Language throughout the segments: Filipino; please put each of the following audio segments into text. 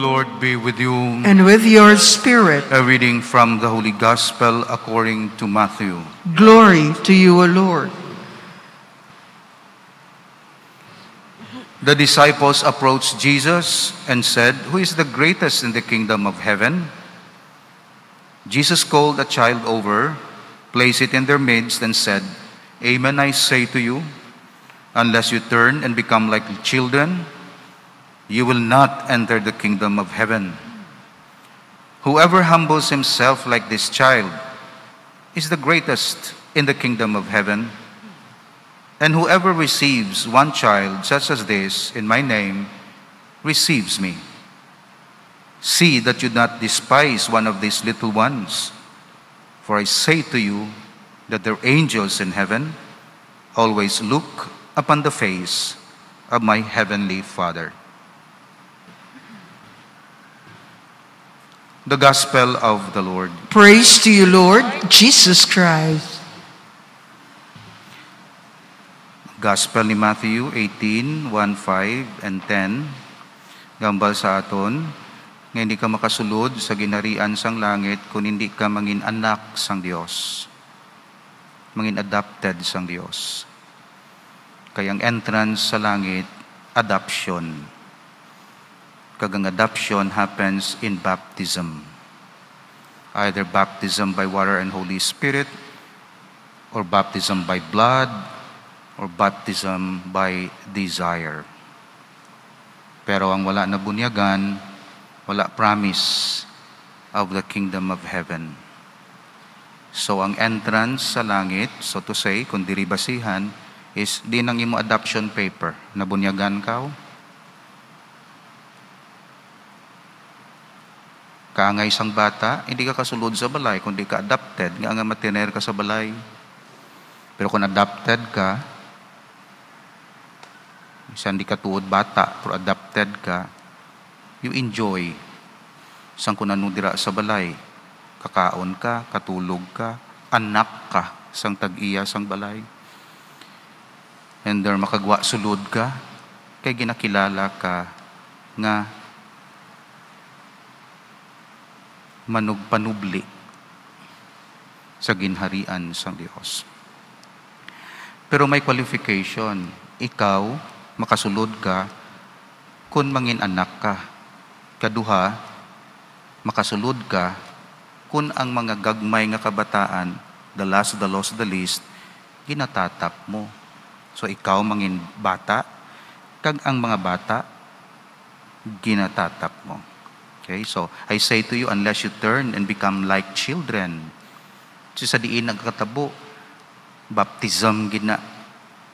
Lord be with you. And with your spirit. A reading from the Holy Gospel according to Matthew. Glory to you, O Lord. The disciples approached Jesus and said, "Who is the greatest in the kingdom of heaven?" Jesus called a child over, placed it in their midst, and said, "Amen, I say to you, unless you turn and become like children, you will not enter the kingdom of heaven. Whoever humbles himself like this child is the greatest in the kingdom of heaven. And whoever receives one child such as this in my name receives me. See that you do not despise one of these little ones, for I say to you that their angels in heaven always look upon the face of my heavenly Father." The Gospel of the Lord. Praise to you, Lord Jesus Christ. Gospel ni Matthew 18, 1, 5, and 10. Gambal sa aton, nga hindi ka makasulod sa ginharian sang langit kung hindi ka mangin anak sang Dios. Mangin adopted sang Dios. Kaya ang entrance sa langit, adoption. Kagang adoption happens in baptism. Either baptism by water and Holy Spirit, or baptism by blood, or baptism by desire. Pero ang wala na bunyagan, wala promise of the kingdom of heaven. So ang entrance sa langit, so to say, kung diri basihan, is di nang imo adoption paper. Nabunyagan ka. Kaangay isang bata, hindi ka kasulod sa balay, kundi ka adopted, nga nga matiner ka sa balay. Pero kung adopted ka, isang di ka tuod bata, pero adopted ka, you enjoy. Isang kung dira sa balay, kakaon ka, katulog ka, anak ka, sang tag-iya, sang balay. And there makagwa sulod ka, kay ginakilala ka, nga manugpanubli sa ginharian sang Dios. Pero may qualification. Ikaw, makasulod ka kung mangin anak ka. Kaduha, makasulod ka kung ang mga gagmay nga kabataan, the last, the lost, the least, ginatatap mo. So ikaw mangin bata, kag ang mga bata, ginatatap mo. Okay, so I say to you, unless you turn and become like children, so sa diin nagkatabo, baptism gina,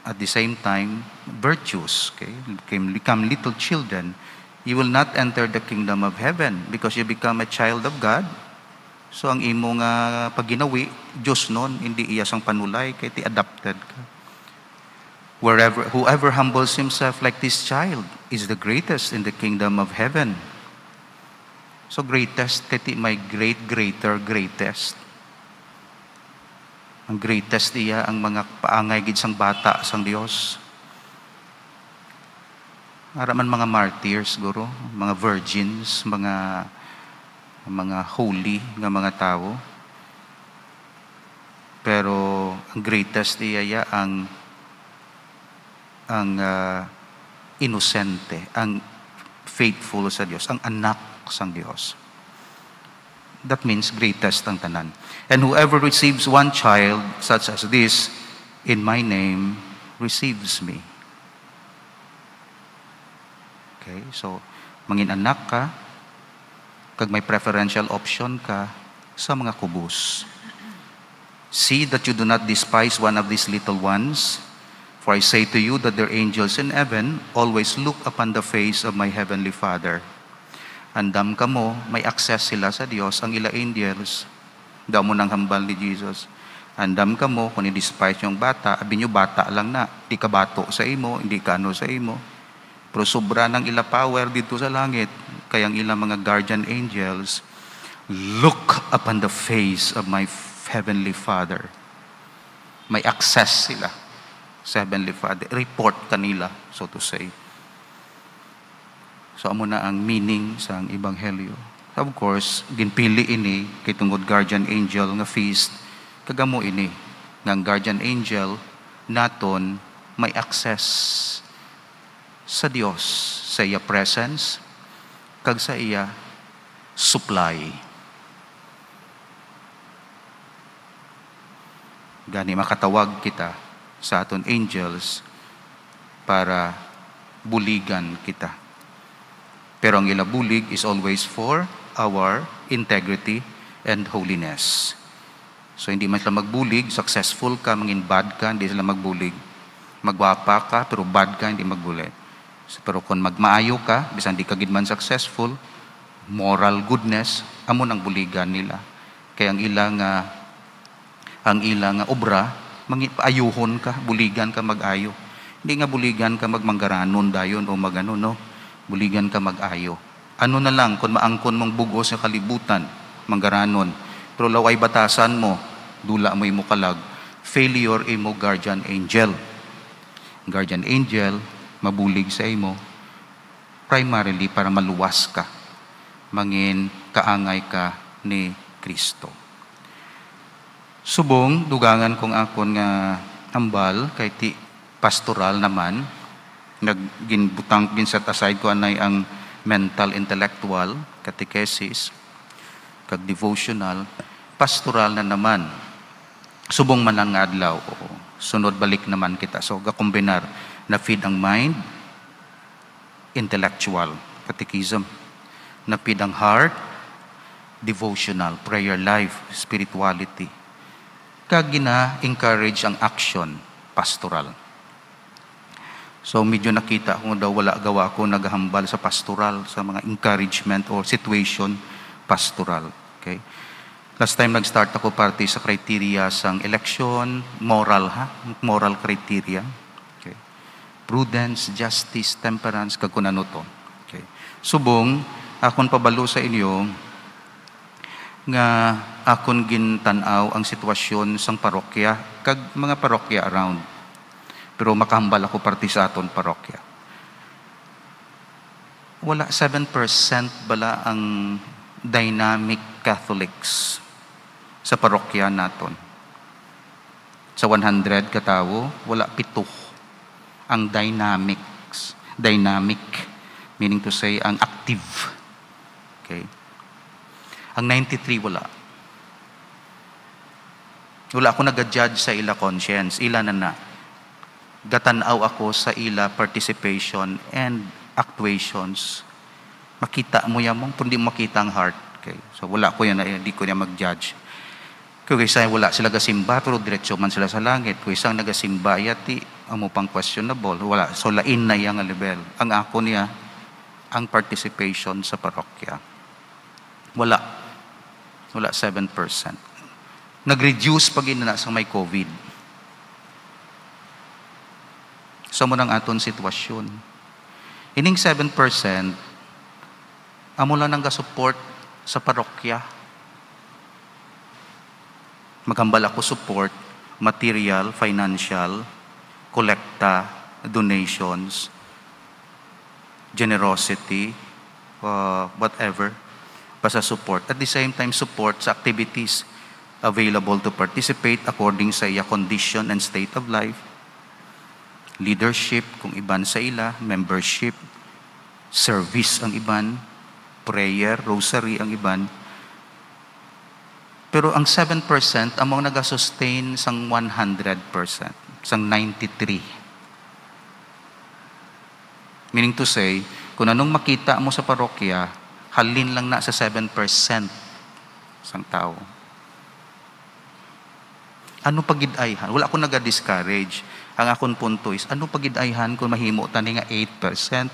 at the same time, virtues, okay, become little children, you will not enter the kingdom of heaven because you become a child of God. So ang imo nga paginawi, Diyos nun, hindi iya sang panulay, kaya ti adopted ka. Whoever humbles himself like this child is the greatest in the kingdom of heaven. So greatest, kati may greatest. Ang greatest iya ang mga paangay gid sang bata sang Dios. Araman mga martyrs guro, mga virgins, mga holy nga mga tao. Pero ang greatest iya ang inosente, ang faithful sa Dios, ang anak sang Dios. That means greatest ang tanan. And whoever receives one child such as this in my name receives me. Okay, so mangin anak ka, kag may preferential option ka sa mga kubos. See that you do not despise one of these little ones, for I say to you that their angels in heaven always look upon the face of my heavenly Father. Andam ka mo, may access sila sa Dios, ang ila angels, daw mo nang hambal ni Jesus. Andam ka mo, kung i-despise yung bata, abi nyo bata lang na, di ka bato sa imo, hindi ka ano sa imo. Pero sobra ng ila power dito sa langit, kaya ang ila mga guardian angels, look upon the face of my heavenly Father. May access sila sa heavenly Father. Report kanila, so to say. So amo na ang meaning sa ang ebanghelyo. Of course, ginpili ini kay tungod guardian angel nga feast, kagamo ini nga ang guardian angel naton may access sa Dios, sa iya presence, kag sa iya supply. Gani makatawag kita sa aton angels para buligan kita. Pero ang ilabulig is always for our integrity and holiness. So hindi man sila magbulig, successful ka, mangin bad ka, hindi sila magbulig. Magwapa ka, pero bad ka, hindi magbulig. So, pero kung magmaayo ka, bisan di ka gid man successful, moral goodness, amon ang buligan nila. Kaya ang ilang obra, ayuhon ka, buligan ka mag-ayo. Hindi nga buligan ka magmanggaranon dayon o magano, no? Buligan ka mag-ayo. Ano na lang, kung maangkon mong bugo sa kalibutan, manggaranon, pero laway batasan mo, dula mo imo kalag, failure imo guardian angel. Guardian angel, mabulig sa imo, primarily para maluwas ka, mangin kaangay ka ni Kristo. Subong, dugangan kong akon nga hambal, kay ti pastoral naman, ginbutang ginset aside ko anay ang mental intellectual catechesis kag devotional, pastoral na naman, subong man ang adlaw, sunod balik naman kita. So gakombinar na feed ang mind, intellectual catechism, na feed ang heart, devotional, prayer life, spirituality, kag gina-encourage ang action, pastoral. So medyo nakita ko daw wala gawa ko naghambal sa pastoral, sa mga encouragement or situation pastoral. Okay? Last time nag-start ako parte sa criteria sang election, moral moral criteria. Okay? Prudence, justice, temperance, kag kunano to. Okay? Subong akon pabalo sa inyo nga akon gintanaw ang sitwasyon sang parokya kag mga parokya around. Pero makahambal ako parte sa aton parokya. Wala 7% bala ang dynamic Catholics sa parokya naton. Sa 100 katawo, wala 7 ang dynamics. Dynamic, meaning to say, ang active. Okay? Ang 93 wala. Wala ako nag-judge sa ila conscience. Ila na. Gatanaw ako sa ila participation and actuations. Makita mo yan mong, hindi makita ang heart. Okay? So wala ko yan, hindi ko niya mag-judge. Kung isa wala sila gasimba, pero diretso man sila sa langit. Kung isang nagasimba, yati, amo pang questionable. Wala. So lain na yang level. Ang ako niya, ang participation sa parokya. Wala. Wala 7%. Nag-reduce pag inana sa may COVID. Sa mo ng aton sitwasyon. Ining 7%, amo lang nang ga-support sa parokya. Maghambal ako support, material, financial, kolekta, donations, generosity, whatever, basta support. At the same time, support sa activities available to participate according sa iya condition and state of life. Leadership, kung iban sa ila, membership, service ang iban, prayer, rosary ang iban. Pero ang 7% among nag-sustain sang 100%, sang 93. Meaning to say, kung anong makita mo sa parokya, halin lang na sa 7% sang tao. Ano pagidayhan? Wala akong nag-discourage. Ang akong punto is, ano pagidayhan kung mahimo tani nga 8%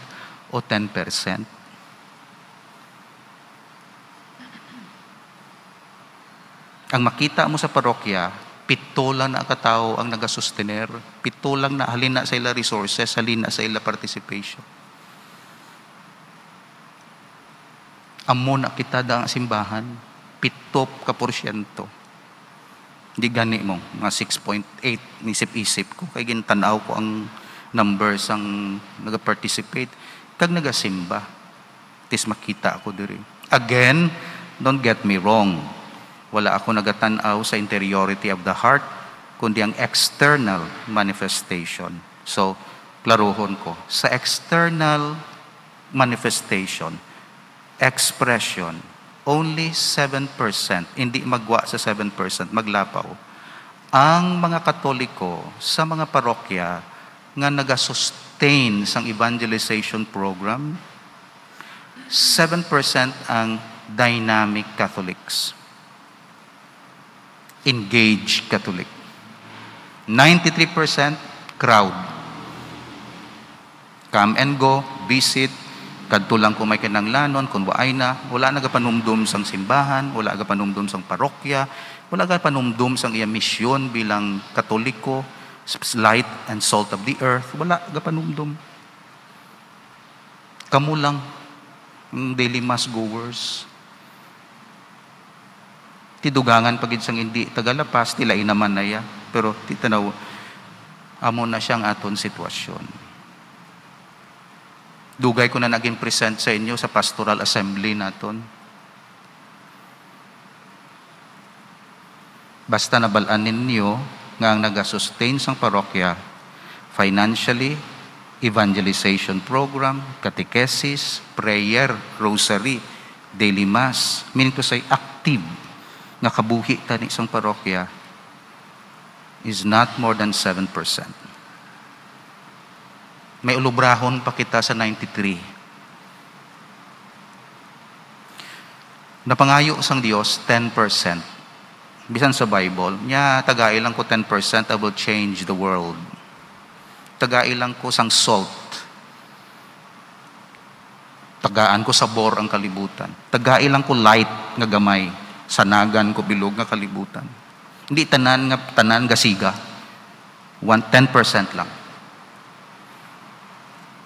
o 10%? Ang makita mo sa parokya, 7 lang na katao ang nagasustener, 7 lang na halin na sa ila resources, halin na sa ila participation. Amo na kita da ang simbahan, 7%. Di gani mo, mga 6.8, nisip-isip ko. Kaya gintanaw ko ang numbers ang nag-participate. Kag nagasimba. tis makita ako diri. Again, don't get me wrong. Wala ako nagatanaw sa interiority of the heart, kundi ang external manifestation. So, klaruhon ko. Sa external manifestation, expression, only 7%, hindi magwa sa 7%, maglapaw. Ang mga Katoliko sa mga parokya nga nagasustain sang evangelization program, 7% ang dynamic Catholics. Engaged Catholic. 93% crowd. Come and go, visit, kadto lang kung may kinanglanon, kung waay na, wala nagapanumdum sang simbahan, wala nagapanumdum sang parokya, wala nagapanumdum sang iya misyon bilang Katoliko, light and salt of the earth, wala nagapanumdum. Kamu lang, daily mass goers. Tidugangan pagid sang hindi tagalapas, tilay naman na ya. Pero titanaw, amo na siyang aton sitwasyon. Dugay ko na naging present sa inyo sa pastoral assembly naton. Basta nabalaan ninyo nga ang nagasustain sang parokya, financially, evangelization program, catechesis, prayer, rosary, daily mass, meaning to say active nga kabuhi tani sang parokya is not more than 7%. May ulubrahon pa kita sa 93. Napangayo sang Dios 10%. Bisan sa Bible, niya tagailang ko 10% I will change the world. Tagailang ko sang salt. Tagaan ko sabor ang kalibutan. Tagailang ko light nga gamay. Sanagan ko bilog nga kalibutan. Hindi tanan gasiga. 10% lang.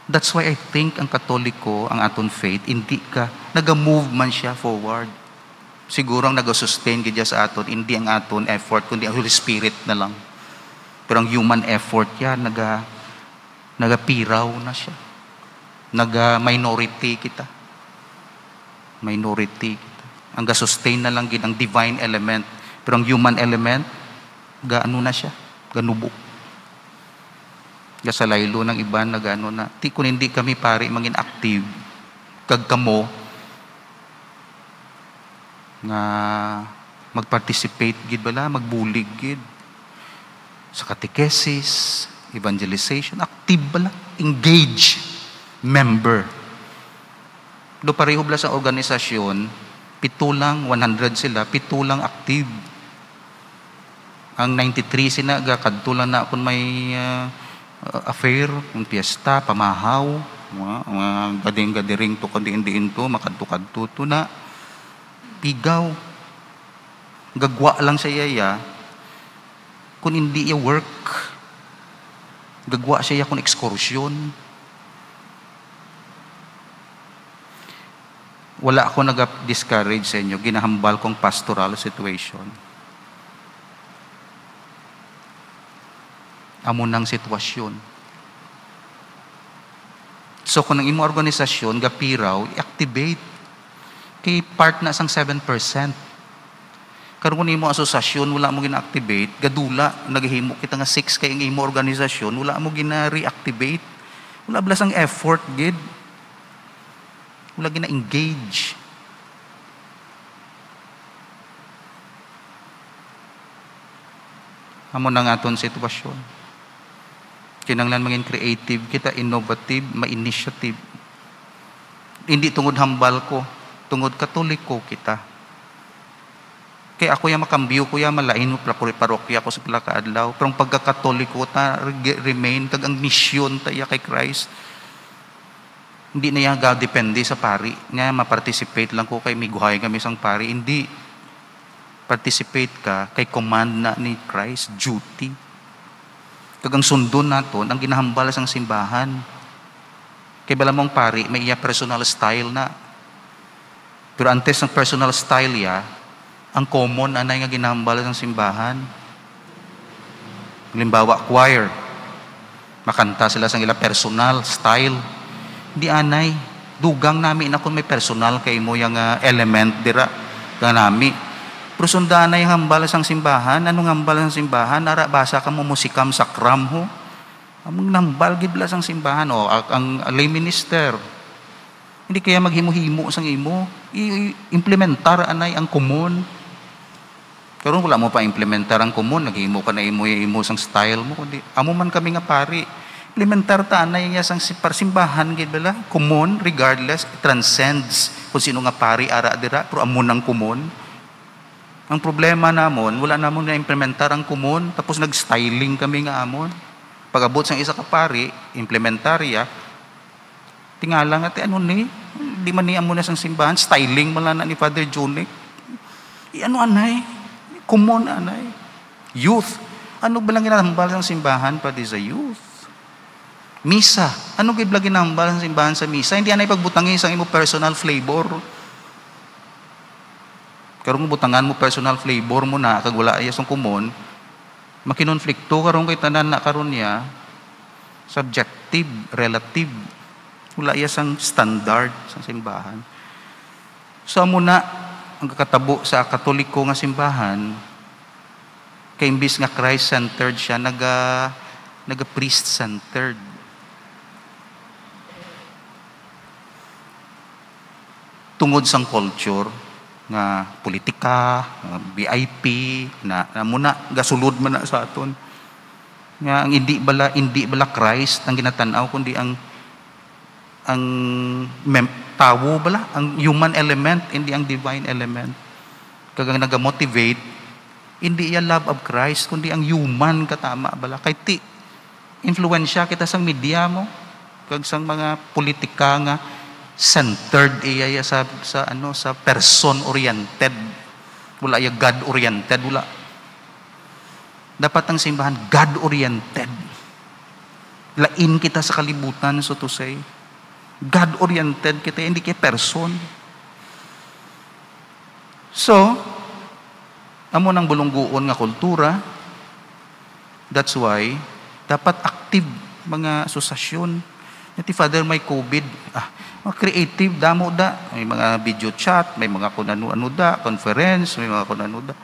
That's why I think ang Katoliko, ang aton faith, hindi ka, naga-move man siya forward. Siguro ang nag-sustain kaya sa aton, hindi ang aton effort, kundi ang Holy Spirit na lang. Pero ang human effort yan, nagapiraw na siya. Minority kita. Minority kita. Ang ga-sustain na lang ang divine element. Pero ang human element, gaano na siya? Ganubo. Sa laylo ng iba na gano'n na, kung hindi kami pare mangin active, kagkamo, na mag-participate gid bala, magbulig gid, sa catechesis, evangelization, active bala, engage, member. Do pareho bala sa organisasyon, 7 lang, 100 sila, 7 lang active. Ang 93 sila, kadto lang na kung may affair, yung piyesta, pamahaw, mga gading-gadiring to, kandiin-diin to, makadto-kadto to na, pigaw, gagwa lang sa yaya, kung hindi iya work, gagwa siya kung ekskursyon. Wala ako nag-discourage sa inyo, ginahambal kong pastoral situation. Amo ng sitwasyon. So kung ang imo organisasyon gapiraw, i-activate kay part na sang 7%. Karon kung imo asosasyon wala mo gina-activate, gadula naghihimo kita nga 6 kay ang imo organisasyon, wala mo gina-reactivate. Wala bala sang effort gid. Wala gina-engage. Amo nang aton sitwasyon. Kinanglan maging creative kita, innovative, ma-initiative. Hindi tungod hambal ko, tungod Katoliko kita. Kaya ako yung makambyo ko yung malain mo parokya ko sa Plakaadlaw. Pero ang pagkakatoliko ta remain kag ang misyon ta kay Christ. Hindi na yan depende sa pari. Nga ma-participate lang ko kay miguhay kami sang pari. Hindi. Participate ka kay command na ni Christ, duty. Kagang sundon naton ang ginahambal sang simbahan. Kay bala mong pari, may iya personal style na. Pero antes ng personal style ya, ang common anay nga ginahambal sang simbahan. Halimbawa, choir. Makanta sila sang ila personal style. Hindi anay. dugang nami na kung may personal kay mo yung element dira ka nami. Pero sundaan na yung hambal sang simbahan. Anong hambal sang simbahan? Nara basa ka mo musikam sakram ho. Among nambal gibla sang simbahan o ang lay minister. Hindi kaya maghimo-himo sang imo. Implementar anay ang common. Karon wala mo pa implementar ang common, naghimo ka na imo sang style mo kundi amo man kami nga pari. Implementar ta anay nga sang simbahan gid bala. Common regardless it transcends kung sino nga pari ara dira pero amo nang common. Ang problema namon wala namon na implementar ang common tapos nag-styling kami nga amon. Pag-abot sang isa ka pari, implementarya tingala nga ano ni di man ni amo na sang simbahan styling man lang na ni Father Junic. Ano anay? Common anay. Youth. Ano ba lang ginahambal sang simbahan pati sa youth? Misa. Ano gid ba ginahambal sang simbahan sa misa? Hindi anay pagbutangin sang imo personal flavor. Karong butangan mo personal flavor mo na kag wala iya sang common, makinonflikto karon kay tanan na karon niya subjective, relative. Wala iya sang standard sa simbahan. So amo na ang kakatabo sa Katoliko nga simbahan kay imbis nga Christ-centered siya naga priest-centered. Tungod sang culture nga politika, VIP na muna gasulod man na sa aton. Nga ang hindi bala Christ ang ginatanaw kundi ang tawo bala, ang human element, hindi ang divine element. Kagang nagamotivate, hindi iya love of Christ, kundi ang human katama bala. Kay ti, influensya kita sang media mo, kag sang mga politika nga, centered iya sa person-oriented. Wala iya God-oriented, wala. Dapat ang simbahan, God-oriented. Lain kita sa kalibutan, so to say. God-oriented kita, hindi kay person. So, amo nang bulungguon nga kultura. That's why, dapat active mga asosasyon. Iti Father, may COVID. Mga creative, damo da. May mga video chat, may mga kunano-ano da, conference, may mga kunano da.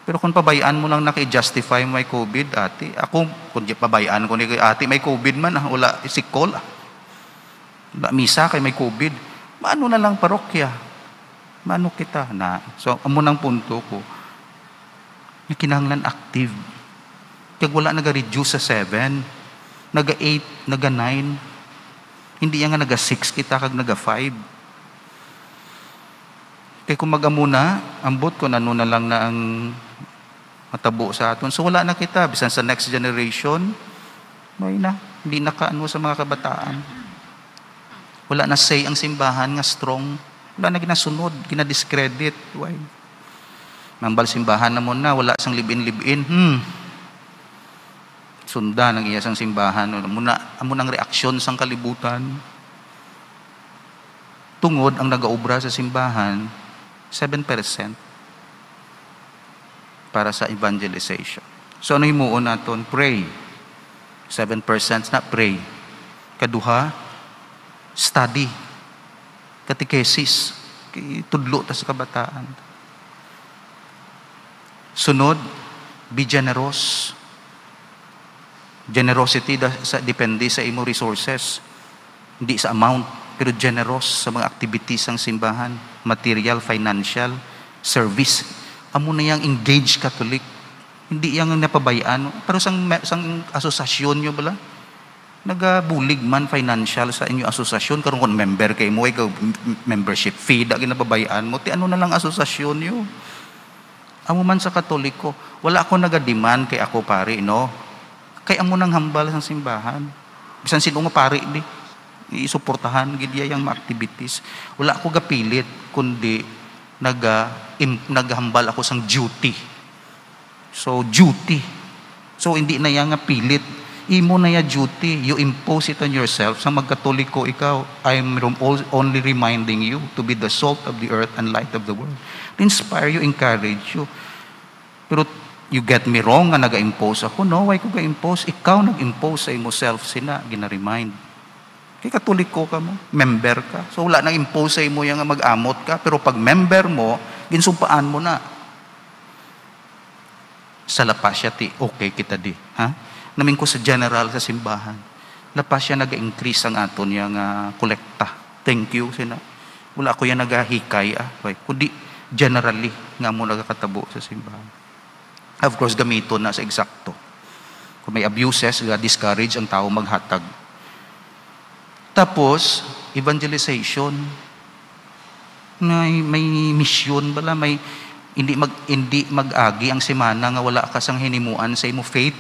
Pero kung pabayaan mo lang na justify may COVID, ati, ako, kung pabayaan ko ni ati, may COVID man, wala, isikol, misa kay may COVID, maano na lang parokya, maano kita na. So, amo nang punto ko, yung kinahanglan active. Kaya wala naga-reduce sa 7, naga-8, naga-9, hindi yan nga naga-6 kita, kag naga-5. Kaya kung mag-amuna, ambot ko, ano na lang na ang matabo sa aton. So, wala na kita, bisan sa next generation, may na, hindi nakaano sa mga kabataan. Wala na say ang simbahan nga strong. Wala na ginasunod, ginadiscredit. Why? Mambal simbahan na mo na, wala sang live-in. Sunda ng iya sang simbahan. Amo nang reaksyon sang kalibutan. Tungod ang nagaobra sa simbahan, 7% para sa evangelization. So ano himuon naton? Pray. 7% na pray. Kaduha, study, catechesis, tudlo ta sa kabataan. Sunod, be generous. Generosity depende sa imo resources. Hindi sa amount, pero generous sa mga activities ng simbahan, material, financial, service. Amo na yang engaged Catholic. Hindi yang napabayaan. Pero sang asosasyon nyo bala, nagabulig man financial sa inyo asosasyon karon kon member kay mo ay membership fee da ginababayaan mo ti ano na lang asosasyon niyo. Amo man sa Katoliko, wala ako naga-demand kay ako pare no. Kay amo nang hambal sa simbahan. Bisan sino nga pare di isuportahan gid yang mga activities. Wala ako gapilit kundi naghambal ako sang duty. So duty. So hindi na yang nga pilit. Imo na ya duty, you impose it on yourself. Sa magkatoliko ikaw, I'm only reminding you to be the salt of the earth and light of the world. To inspire you, encourage you. Pero you get me wrong nga naga-impose ako. No, why ko ga-impose? Ikaw nag-impose sa imo self sina, gina-remind. Kay Katoliko ka mo, member ka. So wala nang impose sa imo yang mag-amot ka, pero pag member mo, ginsumpaan mo na. Sa lapas siya ti, okay kita di. Ha? Namin ko sa general sa simbahan. Lapas siya nag-increase ang aton yang kolekta. Thank you, sina. Wala ko yan nagahikay. Kundi generally nga mo nagkakatabo sa simbahan. Of course, gamiton na sa eksakto. Kung may abuses, discourage ang tao maghatag. Tapos, evangelization. May mission bala, may hindi mag-agi ang semana nga wala ka sang hinimuan sa imo faith.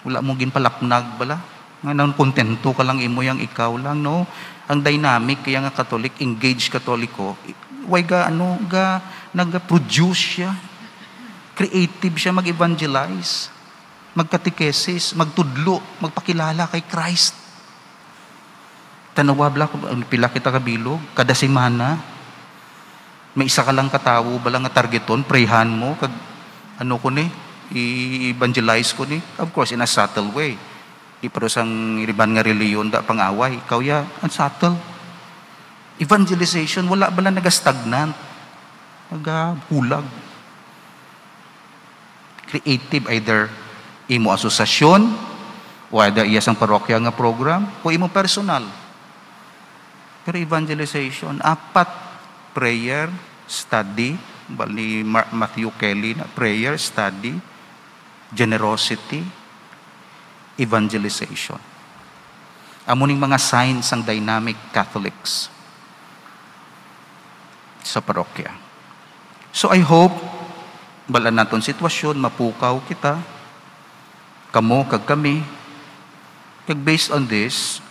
Wala mo ginpalapnag bala. Nga nang kontento ka lang imo yang ikaw lang, no? Ang dynamic kaya nga Catholic, engaged Katoliko, why nag-produce siya. Creative siya mag-evangelize, magkatekesis, magtudlo, magpakilala kay Christ. Tanawabla ko, pila kita kabilog, kada semana, may isa ka lang katawo, bala nga targeton, prayhan mo, i-evangelize ko ni. Of course, in a subtle way. Di pero sang iriban nga reliyon, da pang-away. Ikaw ya, ang subtle. Evangelization, wala bala nag-stagnant, nag-hulag. Creative, either imo asosasyon, o either iya sang parokya nga program, o imo personal. Pero evangelization, 4, prayer, study, bali Matthew Kelly na prayer, study, generosity, evangelization. Amuning mga signs ang dynamic Catholics sa parokya. So I hope, bala naton sitwasyon, mapukaw kita, kamo, kag kami, kag based on this,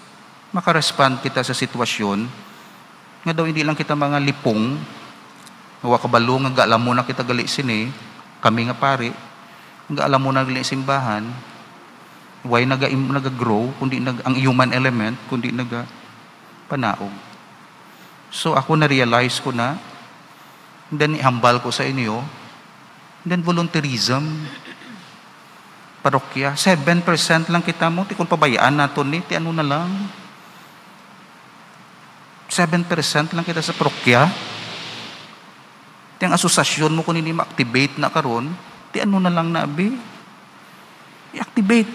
makarespond kita sa sitwasyon nga daw hindi lang kita mga lipong nga kabalo nga alam mo na kita gali sini kami nga pari nga alam mo na gali simbahan why naga-grow kundi ang human element kundi panaog. So ako na-realize ko na then ihambal ko sa inyo then volunteerism parokya 7% lang kita mo ti kung pabayaan naton ni ti ano na lang 7% lang kita sa parokya. Ti ang asosasyon mo kung hindi ma-activate na karon, ti ano na lang na abi? I-activate.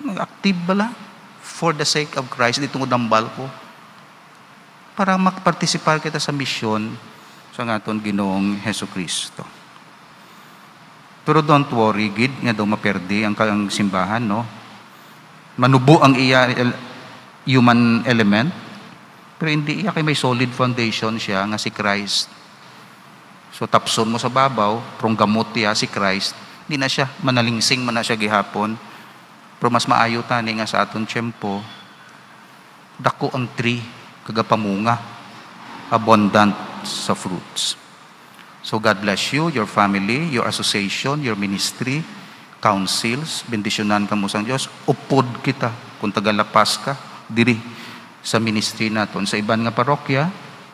Mag-active bala for the sake of Christ dito ng dambal ko. Para makpartisipar kita sa misyon sa aton Ginoong Hesukristo. Pero don't worry, gid nga daw maperdi ang simbahan, no? Manubo ang iya human element. Pero hindi iya kay may solid foundation siya nga si Christ. So tapson mo sa babaw, prong gamot niya si Christ, hindi na siya manalingsing man na siya gihapon. Pero mas maayo tani nga sa aton tiyempo, dako ang tree, kagapamunga, abundant sa fruits. So God bless you, your family, your association, your ministry, councils, bendisyonan ka mo sang Diyos, upod kita, kung tagalapas ka, diri sa ministry naton sa iban nga parokya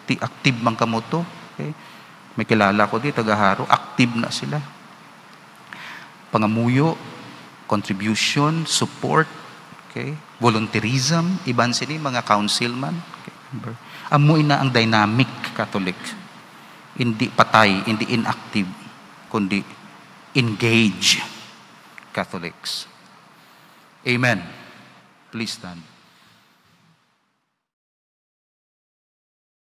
ti active man kamo to, okay? May kilala ko di tagaharo active na sila pangamuyo, contribution, support, okay? Volunteerism, iban sini mga councilman, okay? Amoy na ang dynamic Catholic, hindi patay, hindi inactive kundi engage Catholics. Amen. Please stand.